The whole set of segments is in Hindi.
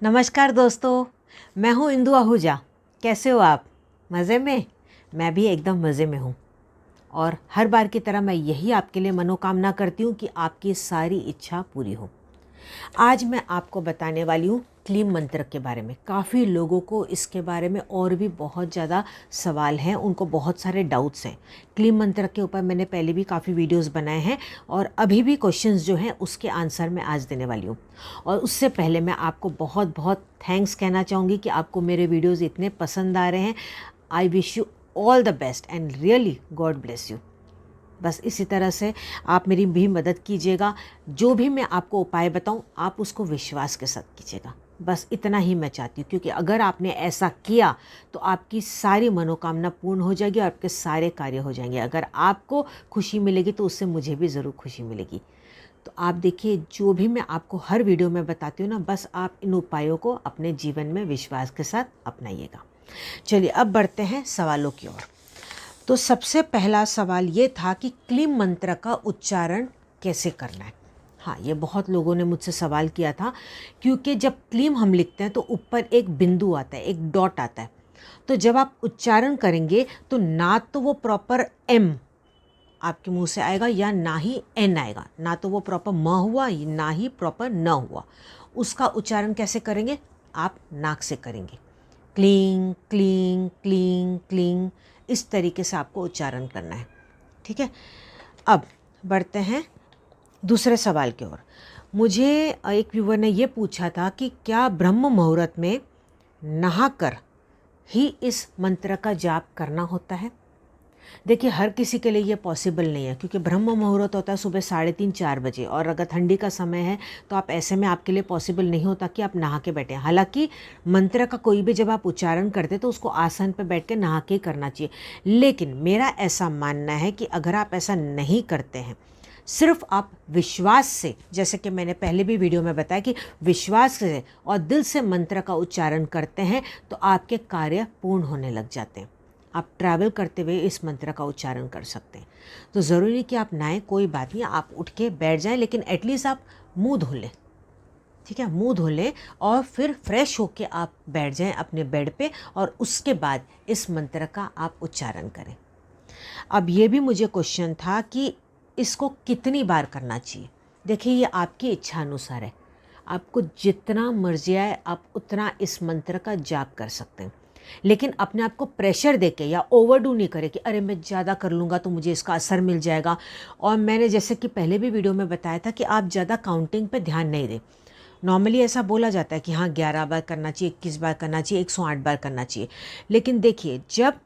नमस्कार दोस्तों, मैं हूँ इंदु आहूजा। कैसे हो आप? मज़े में? मैं भी एकदम मज़े में हूँ। और हर बार की तरह मैं यही आपके लिए मनोकामना करती हूँ कि आपकी सारी इच्छा पूरी हो। आज मैं आपको बताने वाली हूँ क्लीम मंत्र के बारे में। काफ़ी लोगों को इसके बारे में और भी बहुत ज़्यादा सवाल हैं, उनको बहुत सारे डाउट्स हैं। क्लीम मंत्र के ऊपर मैंने पहले भी काफ़ी वीडियोस बनाए हैं और अभी भी क्वेश्चंस जो हैं उसके आंसर मैं आज देने वाली हूँ। और उससे पहले मैं आपको बहुत बहुत थैंक्स कहना चाहूँगी कि आपको मेरे वीडियोज़ इतने पसंद आ रहे हैं। I wish you all the best and really God bless you. बस इसी तरह से आप मेरी भी मदद कीजिएगा। जो भी मैं आपको उपाय बताऊं आप उसको विश्वास के साथ कीजिएगा। बस इतना ही मैं चाहती हूँ, क्योंकि अगर आपने ऐसा किया तो आपकी सारी मनोकामना पूर्ण हो जाएगी और आपके सारे कार्य हो जाएंगे। अगर आपको खुशी मिलेगी तो उससे मुझे भी ज़रूर खुशी मिलेगी। तो आप देखिए, जो भी मैं आपको हर वीडियो में बताती हूँ ना, बस आप इन उपायों को अपने जीवन में विश्वास के साथ अपनाइएगा। चलिए अब बढ़ते हैं सवालों की ओर। तो सबसे पहला सवाल ये था कि क्लीम मंत्र का उच्चारण कैसे करना है। हाँ, ये बहुत लोगों ने मुझसे सवाल किया था, क्योंकि जब क्लीम हम लिखते हैं तो ऊपर एक बिंदु आता है, एक डॉट आता है। तो जब आप उच्चारण करेंगे तो ना तो वो प्रॉपर एम आपके मुंह से आएगा या ना ही एन आएगा, ना तो वो प्रॉपर म हुआ ना ही प्रॉपर न हुआ। उसका उच्चारण कैसे करेंगे? आप नाक से करेंगे। क्लीं क्लीं क्लीं क्लीं, इस तरीके से आपको उच्चारण करना है। ठीक है, अब बढ़ते हैं दूसरे सवाल की ओर। मुझे एक व्यूवर ने ये पूछा था कि क्या ब्रह्म मुहूर्त में नहाकर ही इस मंत्र का जाप करना होता है। देखिए, हर किसी के लिए ये पॉसिबल नहीं है, क्योंकि ब्रह्म मुहूर्त होता है सुबह 3:30-4 बजे, और अगर ठंडी का समय है तो आप ऐसे में आपके लिए पॉसिबल नहीं होता कि आप नहा के बैठें। हालांकि मंत्र का कोई भी जब आप उच्चारण करते तो उसको आसन पर बैठ के नहा के करना चाहिए। लेकिन मेरा ऐसा मानना है कि अगर आप ऐसा नहीं करते हैं, सिर्फ आप विश्वास से, जैसे कि मैंने पहले भी वीडियो में बताया कि विश्वास से और दिल से मंत्र का उच्चारण करते हैं तो आपके कार्य पूर्ण होने लग जाते हैं। आप ट्रैवल करते हुए इस मंत्र का उच्चारण कर सकते हैं। तो ज़रूरी नहीं कि आप नहाएं, कोई बात नहीं, आप उठ के बैठ जाएं, लेकिन एटलीस्ट आप मुंह धो लें। ठीक है, मुंह धो लें और फिर फ्रेश होके आप बैठ जाएं अपने बेड पे, और उसके बाद इस मंत्र का आप उच्चारण करें। अब ये भी मुझे क्वेश्चन था कि इसको कितनी बार करना चाहिए। देखिए, ये आपकी इच्छा अनुसार है। आपको जितना मर्जी आए आप उतना इस मंत्र का जाप कर सकते हैं, लेकिन अपने आप को प्रेशर देके या ओवरडू नहीं करें कि अरे मैं ज़्यादा कर लूँगा तो मुझे इसका असर मिल जाएगा। और मैंने जैसे कि पहले भी वीडियो में बताया था कि आप ज़्यादा काउंटिंग पे ध्यान नहीं दें। नॉर्मली ऐसा बोला जाता है कि हाँ 11 बार करना चाहिए, 21 बार करना चाहिए, 108 बार करना चाहिए। लेकिन देखिए, जब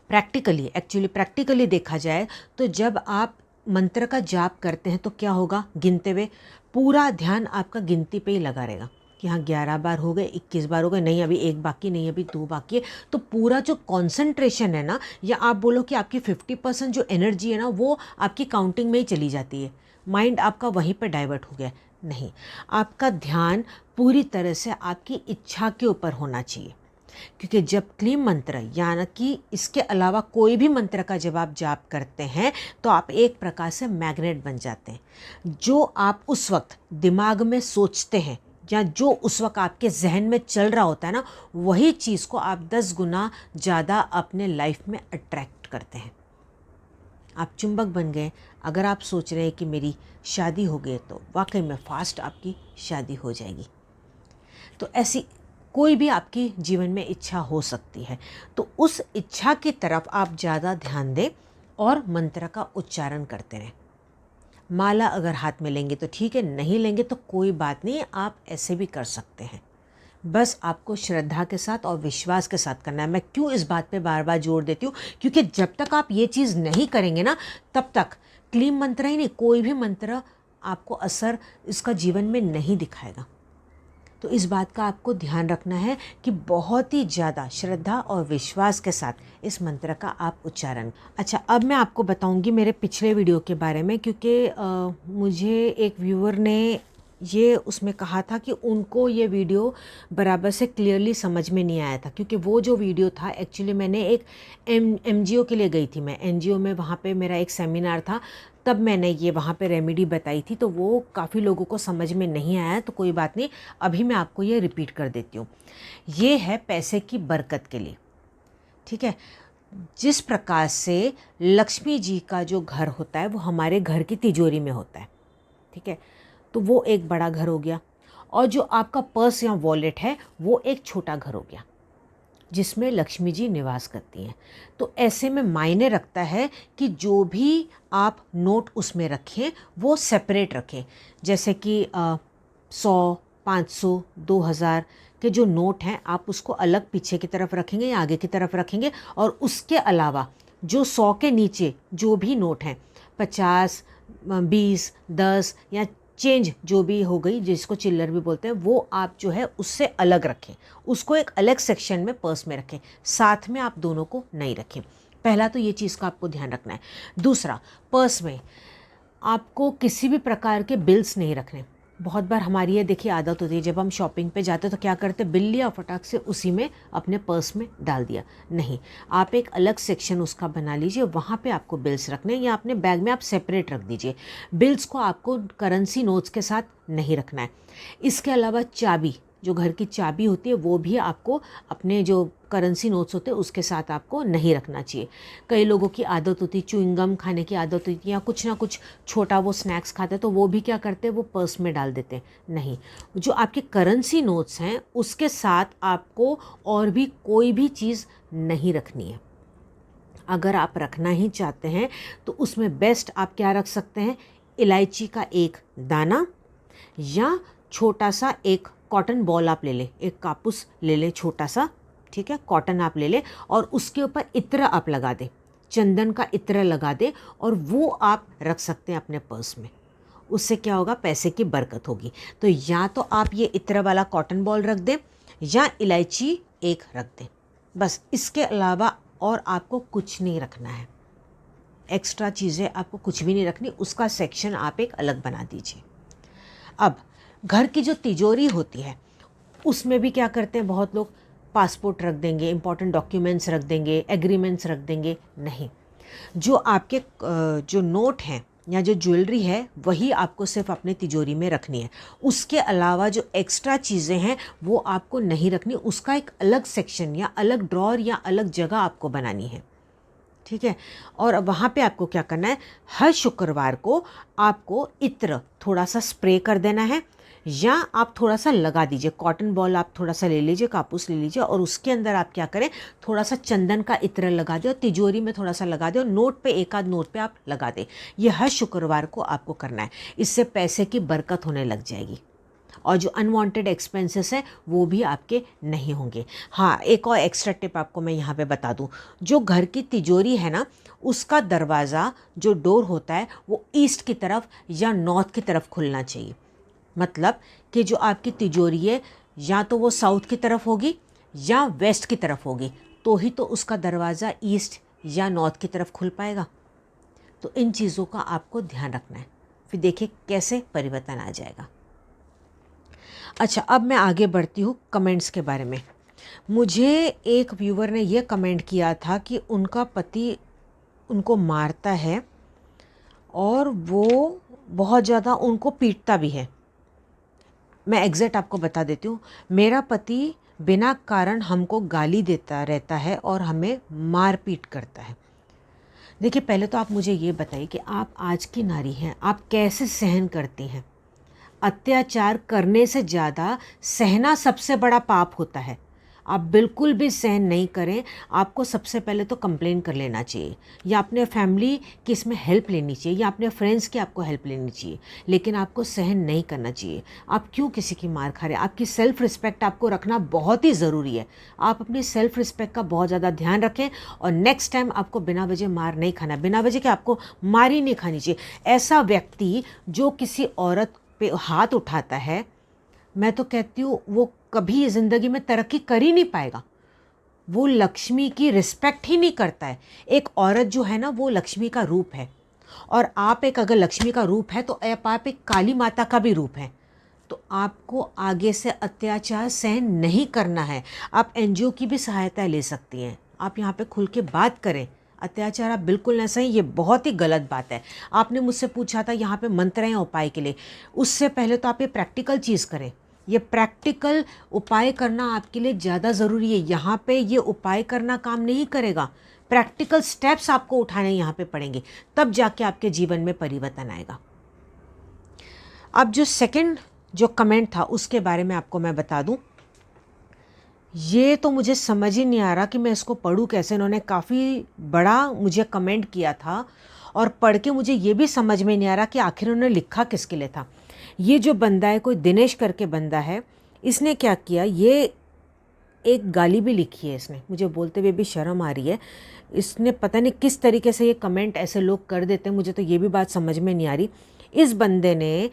प्रैक्टिकली देखा जाए तो जब आप मंत्र का जाप करते हैं तो क्या होगा, गिनते हुए पूरा ध्यान आपका गिनती पे ही लगा रहेगा कि हाँ 11 बार हो गए, 21 बार हो गए, नहीं अभी 1 बाकी, नहीं अभी 2 बाकी है। तो पूरा जो कॉन्सेंट्रेशन है ना, या आप बोलो कि आपकी 50% जो एनर्जी है ना, वो आपकी काउंटिंग में ही चली जाती है। माइंड आपका वहीं पर डाइवर्ट हो गया। नहीं, आपका ध्यान पूरी तरह से आपकी इच्छा के ऊपर होना चाहिए। क्योंकि जब क्लीम मंत्र यानी कि इसके अलावा कोई भी मंत्र का जब आप जाप करते हैं तो आप एक प्रकार से मैग्नेट बन जाते हैं। जो आप उस वक्त दिमाग में सोचते हैं या जो उस वक्त आपके जहन में चल रहा होता है ना, वही चीज़ को आप 10 गुना ज़्यादा अपने लाइफ में अट्रैक्ट करते हैं। आप चुंबक बन गए। अगर आप सोच रहे हैं कि मेरी शादी हो गई, तो वाकई में फास्ट आपकी शादी हो जाएगी। तो ऐसी कोई भी आपकी जीवन में इच्छा हो सकती है, तो उस इच्छा की तरफ आप ज़्यादा ध्यान दें और मंत्र का उच्चारण करते रहें। माला अगर हाथ में लेंगे तो ठीक है, नहीं लेंगे तो कोई बात नहीं, आप ऐसे भी कर सकते हैं। बस आपको श्रद्धा के साथ और विश्वास के साथ करना है। मैं क्यों इस बात पे बार बार जोर देती हूँ, क्योंकि जब तक आप ये चीज़ नहीं करेंगे ना, तब तक क्लीम मंत्र ही नहीं, कोई भी मंत्र आपको असर इसका जीवन में नहीं दिखाएगा। तो इस बात का आपको ध्यान रखना है कि बहुत ही ज़्यादा श्रद्धा और विश्वास के साथ इस मंत्र का आप उच्चारण। अच्छा, अब मैं आपको बताऊंगी मेरे पिछले वीडियो के बारे में, क्योंकि मुझे एक व्यूअर ने ये उसमें कहा था कि उनको ये वीडियो बराबर से क्लियरली समझ में नहीं आया था, क्योंकि वो जो वीडियो था एक्चुअली मैंने एक एनजीओ के लिए गई थी, मैं एनजीओ में वहाँ पे मेरा एक सेमिनार था, तब मैंने ये वहाँ पे रेमेडी बताई थी, तो वो काफ़ी लोगों को समझ में नहीं आया। तो कोई बात नहीं, अभी मैं आपको ये रिपीट कर देती हूँ। ये है पैसे की बरकत के लिए, ठीक है। जिस प्रकार से लक्ष्मी जी का जो घर होता है वो हमारे घर की तिजोरी में होता है, ठीक है, तो वो एक बड़ा घर हो गया। और जो आपका पर्स या वॉलेट है वो एक छोटा घर हो गया जिसमें लक्ष्मी जी निवास करती हैं। तो ऐसे में मायने रखता है कि जो भी आप नोट उसमें रखें वो सेपरेट रखें। जैसे कि 100, 500, 2000 के जो नोट हैं आप उसको अलग पीछे की तरफ रखेंगे या आगे की तरफ रखेंगे, और उसके अलावा जो 100 के नीचे जो भी नोट हैं, 50, 20, 10 या चेंज जो भी हो गई, जिसको चिल्लर भी बोलते हैं, वो आप जो है उससे अलग रखें, उसको एक अलग सेक्शन में पर्स में रखें, साथ में आप दोनों को नहीं रखें। पहला तो ये चीज़ का आपको ध्यान रखना है। दूसरा, पर्स में आपको किसी भी प्रकार के बिल्स नहीं रखने। बहुत बार हमारी ये देखिए आदत होती है, जब हम शॉपिंग पे जाते तो क्या करते, बिल लिया फटाक से उसी में अपने पर्स में डाल दिया। नहीं, आप एक अलग सेक्शन उसका बना लीजिए, वहाँ पे आपको बिल्स रखने, या अपने बैग में आप सेपरेट रख दीजिए। बिल्स को आपको करेंसी नोट्स के साथ नहीं रखना है। इसके अलावा चाबी, जो घर की चाबी होती है वो भी आपको अपने जो करेंसी नोट्स होते हैं उसके साथ आपको नहीं रखना चाहिए। कई लोगों की आदत होती है, च्युइंगम खाने की आदत होती है, या कुछ ना कुछ छोटा वो स्नैक्स खाते हैं, तो वो भी क्या करते हैं, वो पर्स में डाल देते हैं। नहीं, जो आपके करेंसी नोट्स हैं उसके साथ आपको और भी कोई भी चीज़ नहीं रखनी है। अगर आप रखना ही चाहते हैं तो उसमें बेस्ट आप क्या रख सकते हैं, इलायची का एक दाना, या छोटा सा एक कॉटन बॉल आप ले लें, एक कापूस ले लें छोटा सा, ठीक है, कॉटन आप ले लें, और उसके ऊपर इत्र आप लगा दें, चंदन का इत्र लगा दें, और वो आप रख सकते हैं अपने पर्स में। उससे क्या होगा, पैसे की बरकत होगी। तो या तो आप ये इत्र वाला कॉटन बॉल रख दें या इलायची एक रख दें, बस। इसके अलावा और आपको कुछ नहीं रखना है, एक्स्ट्रा चीज़ें आपको कुछ भी नहीं रखनी, उसका सेक्शन आप एक अलग बना दीजिए। अब घर की जो तिजोरी होती है उसमें भी क्या करते हैं बहुत लोग, पासपोर्ट रख देंगे, इंपॉर्टेंट डॉक्यूमेंट्स रख देंगे, एग्रीमेंट्स रख देंगे। नहीं, जो आपके जो नोट हैं या जो ज्वेलरी है वही आपको सिर्फ अपने तिजोरी में रखनी है। उसके अलावा जो एक्स्ट्रा चीज़ें हैं वो आपको नहीं रखनी, उसका एक अलग सेक्शन या अलग ड्रॉर या अलग जगह आपको बनानी है, ठीक है। और अब वहाँ पे आपको क्या करना है, हर शुक्रवार को आपको इत्र थोड़ा सा स्प्रे कर देना है, या आप थोड़ा सा लगा दीजिए। कॉटन बॉल आप थोड़ा सा ले लीजिए, कापूस ले लीजिए, और उसके अंदर आप क्या करें, थोड़ा सा चंदन का इत्र लगा दें, और तिजोरी में थोड़ा सा लगा दें, और नोट पे, एक आध नोट पे आप लगा दें। ये हर शुक्रवार को आपको करना है। इससे पैसे की बरकत होने लग जाएगी, और जो अनवांटेड एक्सपेंसेस हैं वो भी आपके नहीं होंगे। हाँ, एक और एक्स्ट्रा टिप आपको मैं यहाँ पे बता दूँ, जो घर की तिजोरी है ना, उसका दरवाज़ा, जो डोर होता है, वो ईस्ट की तरफ या नॉर्थ की तरफ खुलना चाहिए। मतलब कि जो आपकी तिजोरी है या तो वो साउथ की तरफ होगी या वेस्ट की तरफ होगी, तो ही तो उसका दरवाज़ा ईस्ट या नॉर्थ की तरफ खुल पाएगा। तो इन चीज़ों का आपको ध्यान रखना है, फिर देखिए कैसे परिवर्तन आ जाएगा। अच्छा, अब मैं आगे बढ़ती हूँ कमेंट्स के बारे में। मुझे एक व्यूवर ने ये कमेंट किया था कि उनका पति उनको मारता है और वो बहुत ज़्यादा उनको पीटता भी है। मैं एग्जैक्ट आपको बता देती हूँ। मेरा पति बिना कारण हमको गाली देता रहता है और हमें मारपीट करता है। देखिए, पहले तो आप मुझे ये बताइए कि आप आज की नारी हैं, आप कैसे सहन करती हैं? अत्याचार करने से ज़्यादा सहना सबसे बड़ा पाप होता है। आप बिल्कुल भी सहन नहीं करें, आपको सबसे पहले तो कंप्लेन कर लेना चाहिए, या अपने फैमिली की इसमें हेल्प लेनी चाहिए, या अपने फ्रेंड्स की आपको हेल्प लेनी चाहिए, लेकिन आपको सहन नहीं करना चाहिए। आप क्यों किसी की मार खा रहे हैं? आपकी सेल्फ़ रिस्पेक्ट आपको रखना बहुत ही ज़रूरी है। आप अपनी सेल्फ़ रिस्पेक्ट का बहुत ज़्यादा ध्यान रखें, और नेक्स्ट टाइम आपको बिना वजह मार नहीं खाना, बिना वजह के आपको मार ही नहीं खानी चाहिए। ऐसा व्यक्ति जो किसी औरत पे हाथ उठाता है, मैं तो कहती हूँ वो कभी ज़िंदगी में तरक्की कर ही नहीं पाएगा। वो लक्ष्मी की रिस्पेक्ट ही नहीं करता है। एक औरत जो है ना, वो लक्ष्मी का रूप है, और आप एक अगर लक्ष्मी का रूप है तो आप एक काली माता का भी रूप है। तो आपको आगे से अत्याचार सहन नहीं करना है। आप एनजीओ की भी सहायता ले सकती हैं। आप यहाँ पे खुल के बात करें। अत्याचार आप बिल्कुल ना सही, ये बहुत ही गलत बात है। आपने मुझसे पूछा था यहाँ पे मंत्र हैं उपाय के लिए, उससे पहले तो आप ये प्रैक्टिकल चीज़ करें। ये प्रैक्टिकल उपाय करना आपके लिए ज़्यादा ज़रूरी है। यहाँ पे ये उपाय करना काम नहीं करेगा, प्रैक्टिकल स्टेप्स आपको उठाने यहाँ पे पड़ेंगे, तब जाके आपके जीवन में परिवर्तन आएगा। अब जो सेकंड जो कमेंट था उसके बारे में आपको मैं बता दूं, ये तो मुझे समझ ही नहीं आ रहा कि मैं इसको पढूं कैसे। इन्होंने काफ़ी बड़ा मुझे कमेंट किया था और पढ़ के मुझे ये भी समझ में नहीं आ रहा कि आखिर उन्होंने लिखा किसके लिए था। ये जो बंदा है, कोई दिनेश करके बंदा है, इसने क्या किया, ये एक गाली भी लिखी है इसने, मुझे बोलते हुए भी शर्म आ रही है। इसने पता नहीं किस तरीके से ये कमेंट ऐसे लोग कर देते हैं, मुझे तो ये भी बात समझ में नहीं आ रही। इस बंदे ने,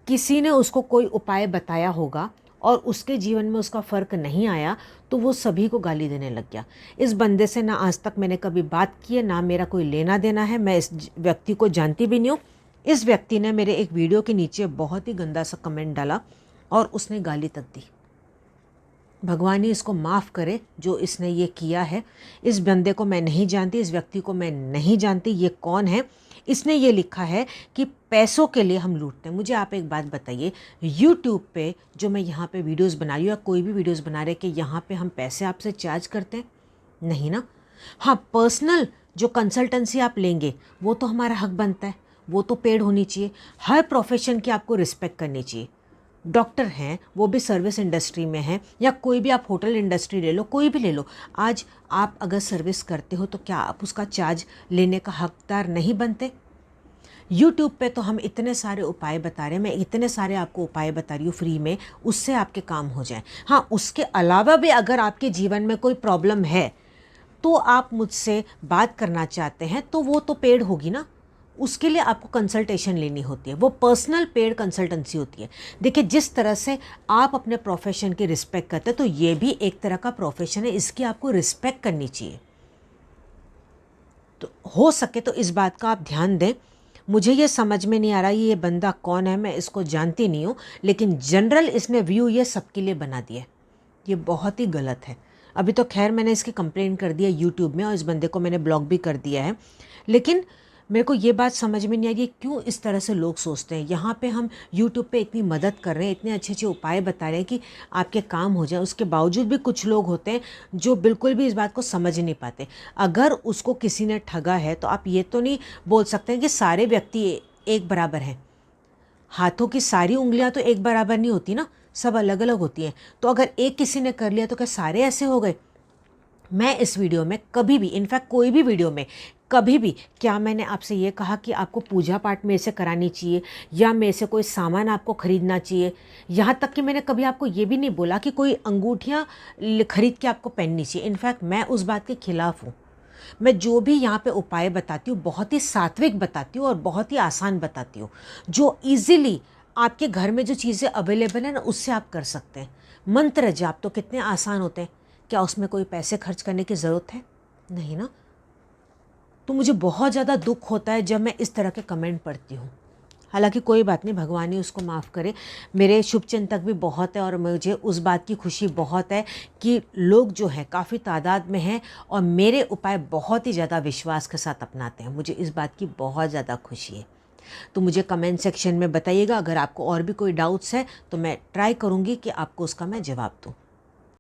किसी ने उसको कोई उपाय बताया होगा और उसके जीवन में उसका फ़र्क नहीं आया, तो वो सभी को गाली देने लग गया। इस बंदे से ना आज तक मैंने कभी बात की है, ना मेरा कोई लेना देना है, मैं इस व्यक्ति को जानती भी नहीं हूँ। इस व्यक्ति ने मेरे एक वीडियो के नीचे बहुत ही गंदा सा कमेंट डाला और उसने गाली तक दी। भगवान ही इसको माफ़ करे जो इसने ये किया है। इस बंदे को मैं नहीं जानती, इस व्यक्ति को मैं नहीं जानती, ये कौन है। इसने ये लिखा है कि पैसों के लिए हम लूटते हैं। मुझे आप एक बात बताइए, यूट्यूब पे जो मैं यहाँ पे वीडियोस बना रही हूँ या कोई भी वीडियोस बना रहे कि यहाँ पे हम पैसे आपसे चार्ज करते हैं? नहीं ना। हाँ, पर्सनल जो कंसल्टेंसी आप लेंगे वो तो हमारा हक बनता है, वो तो पेड होनी चाहिए। हर प्रोफेशन की आपको रिस्पेक्ट करनी चाहिए। डॉक्टर हैं, वो भी सर्विस इंडस्ट्री में हैं, या कोई भी आप होटल इंडस्ट्री ले लो, कोई भी ले लो। आज आप अगर सर्विस करते हो तो क्या आप उसका चार्ज लेने का हकदार नहीं बनते? यूट्यूब पे तो हम इतने सारे उपाय बता रहे हैं, मैं इतने सारे आपको उपाय बता रही हूँ फ्री में, उससे आपके काम हो जाए। हाँ, उसके अलावा भी अगर आपके जीवन में कोई प्रॉब्लम है तो आप मुझसे बात करना चाहते हैं तो वो तो पेड होगी ना, उसके लिए आपको कंसल्टेशन लेनी होती है, वो पर्सनल पेड कंसल्टेंसी होती है। देखिए, जिस तरह से आप अपने प्रोफेशन की रिस्पेक्ट करते हैं तो ये भी एक तरह का प्रोफेशन है, इसकी आपको रिस्पेक्ट करनी चाहिए। तो हो सके तो इस बात का आप ध्यान दें। मुझे ये समझ में नहीं आ रहा ये बंदा कौन है, मैं इसको जानती नहीं हूँ, लेकिन जनरल इसने व्यू ये सबके लिए बना दिया। ये बहुत ही गलत है। अभी तो खैर मैंने इसकी कंप्लेंट कर दिया यूट्यूब में और इस बंदे को मैंने ब्लॉक भी कर दिया है, लेकिन मेरे को ये बात समझ में नहीं आई कि क्यों इस तरह से लोग सोचते हैं। यहाँ पे हम यूट्यूब पे इतनी मदद कर रहे हैं, इतने अच्छे अच्छे उपाय बता रहे हैं कि आपके काम हो जाए, उसके बावजूद भी कुछ लोग होते हैं जो बिल्कुल भी इस बात को समझ नहीं पाते। अगर उसको किसी ने ठगा है तो आप ये तो नहीं बोल सकते हैं कि सारे व्यक्ति एक बराबर हैं। हाथों की सारी उंगलियां तो एक बराबर नहीं होती ना, सब अलग अलग होती हैं। तो अगर एक किसी ने कर लिया तो क्या सारे ऐसे हो गए? मैं इस वीडियो में कभी भी, इनफैक्ट कोई भी वीडियो में कभी भी, क्या मैंने आपसे ये कहा कि आपको पूजा पाठ मेरे से करानी चाहिए या मेरे से कोई सामान आपको ख़रीदना चाहिए? यहाँ तक कि मैंने कभी आपको ये भी नहीं बोला कि कोई अंगूठियाँ खरीद के आपको पहननी चाहिए। इनफैक्ट मैं उस बात के खिलाफ़ हूँ। मैं जो भी यहाँ पे उपाय बताती हूँ बहुत ही सात्विक बताती हूँ और बहुत ही आसान बताती हूँ, जो ईज़िली आपके घर में जो चीज़ें अवेलेबल हैं ना उससे आप कर सकते हैं। मंत्र जाप तो कितने आसान होते हैं, क्या उसमें कोई पैसे खर्च करने की ज़रूरत है? नहीं ना। तो मुझे बहुत ज़्यादा दुख होता है जब मैं इस तरह के कमेंट पढ़ती हूँ। हालांकि कोई बात नहीं, भगवान ही उसको माफ़ करे। मेरे शुभचिंतक भी बहुत है और मुझे उस बात की खुशी बहुत है कि लोग जो हैं काफ़ी तादाद में हैं और मेरे उपाय बहुत ही ज़्यादा विश्वास के साथ अपनाते हैं। मुझे इस बात की बहुत ज़्यादा खुशी है। तो मुझे कमेंट सेक्शन में बताइएगा। अगर आपको और भी कोई डाउट्स है तो मैं ट्राई करूँगी कि आपको उसका मैं जवाब दूँ।